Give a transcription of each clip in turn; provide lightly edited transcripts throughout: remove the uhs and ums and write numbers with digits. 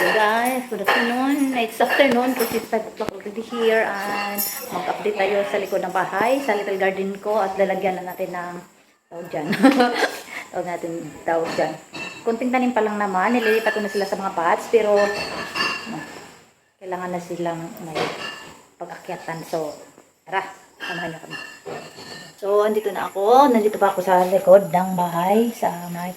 Guys, good afternoon. It's afternoon kasi it's 5 o'clock already here and mag-update tayo sa likod ng bahay, sa little garden ko at lalagyan na natin ng tawag dyan. Tawag natin tawag dyan. Kunting tanim pa lang naman, nililipat ko na sila sa mga pots pero kailangan na silang may pag-akyatan. So, tara, samahan niyo kami. So, andito na ako. Nandito pa ako sa likod ng bahay sa may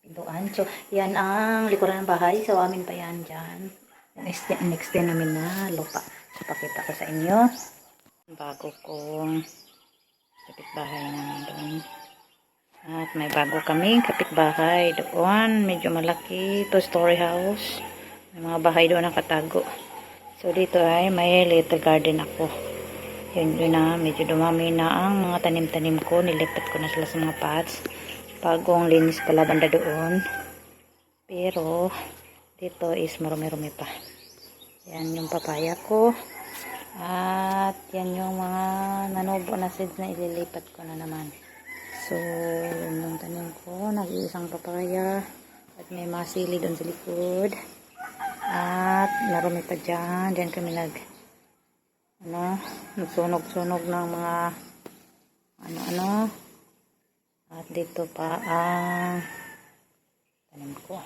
pintuan. So, yan ang likuran ng bahay. So, amin pa yan dyan. Next din namin na lupa. So, pakita ko sa inyo. Bago kong kapitbahay namin doon. At may bago kaming kapitbahay doon. Medyo malaki. 2-story house. May mga bahay doon nakatago. So, dito ay may little garden ako. Yun na. Medyo dumami na ang mga tanim-tanim ko. Nilipat ko na sila sa mga pots. Bagong linis pala banda doon. Pero, dito is marumi-rumi pa. Yan yung papaya ko. At, yan yung mga nanubo na seeds na ililipat ko na naman. So, yun yung tanim ko. Nag-iisang papaya. At may mga sili doon sa likod. At, marumi pa dyan. Diyan kami nagsunog-sunog ng mga ano-ano. At dito pa ang tanim ko.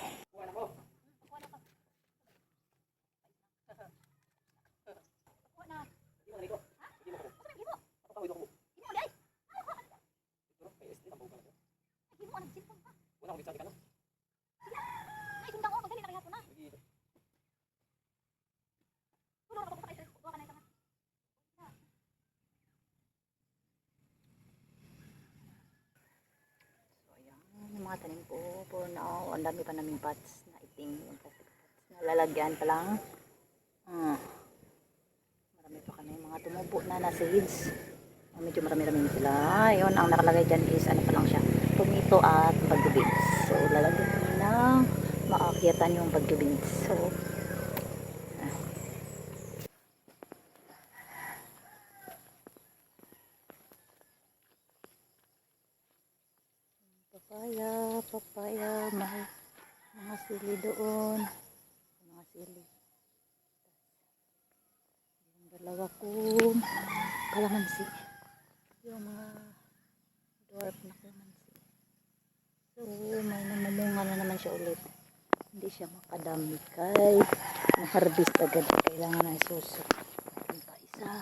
Mga tanim ko po na ang dami pa naming pots na itim yung plastic pots na lalagyan pa lang marami pa kami mga tumubo na seeds medyo marami-rami sila. Yun ang nakalagay dyan is ano pa lang siya, tomato at bagyo beans. So lalagyan kami ng maakyatan yung bagyo beans. So papaya, may mga sili doon. Mga sili. Yung dalawa kong kalamansi. Yung mga dwarf na kalamansi. So, may namumunga na naman siya ulit. Hindi siya makadami kay na-harvest agad. Kailangan na isusok. Ito pa isa.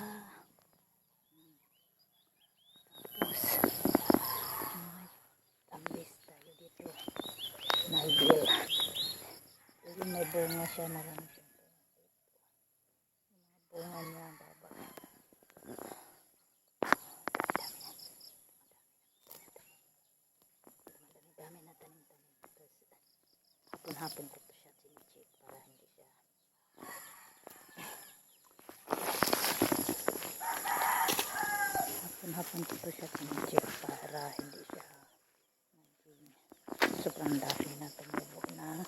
Ideal. Kasi may bunga siya, marami siya. Bunga niya, baba. Dami na tanim-tanim. Hapon-hapon ko po siya sinicheck para hindi siya hapon-hapon ko po siya sinicheck para hindi siya sobrang dami na tumubo na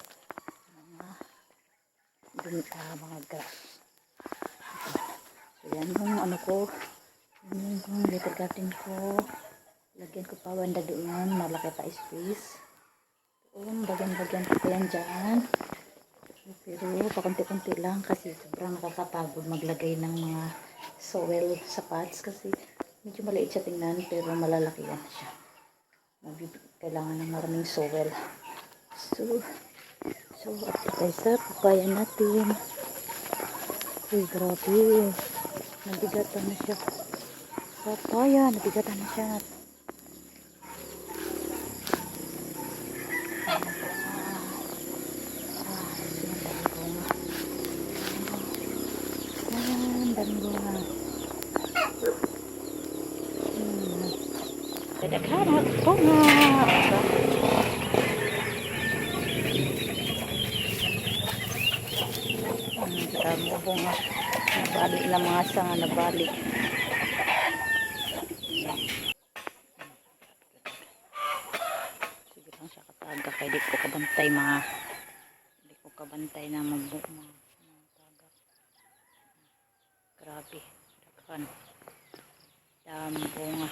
mga grass. So yan yung ano ko, yun yung little garden ko. Lagyan ko pa banda doon, malaki pa space. Doon, bagyan-bagyan ko yan dyan. Pero pakunti-kunti lang kasi sobrang nakakapagod maglagay ng mga soil sa pots kasi medyo maliit siya tingnan pero malalaki yan siya. Kailangan ng maraming soil. So at sa papaya natin. Uy, grabe. Nabigatan na siya. Papaya, nabigatan na siya. Daming bunga. Kadaghan bunga. Damo bunga. Nabalik na mga sanga, nabalik. Sige lang siya kataga kaya di ko kabantay na magbunga. Grabe. Daghan. Damo bunga.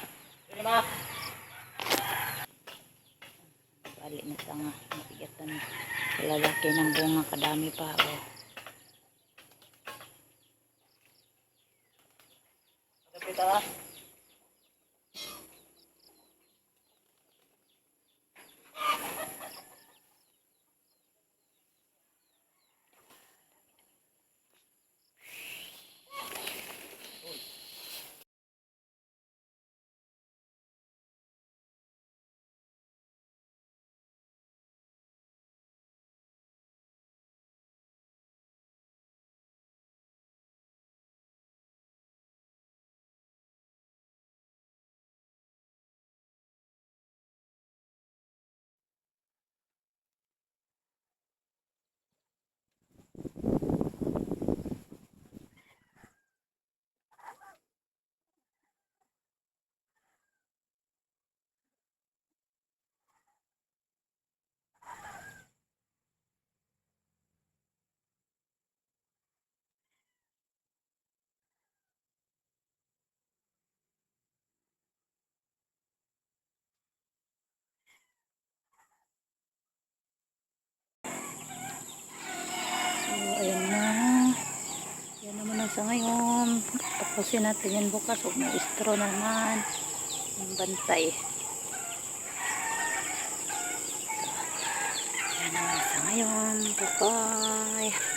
Balik na sanga. Mabigatan. Lalaki ng bunga. Kadami pa. Oh. ka. So, ayan na. Yan naman ang sa ngayon. Tapusin natin yan bukas. Huwag na istro naman. Yung bantay. Yan naman sa ngayon. Bye-bye.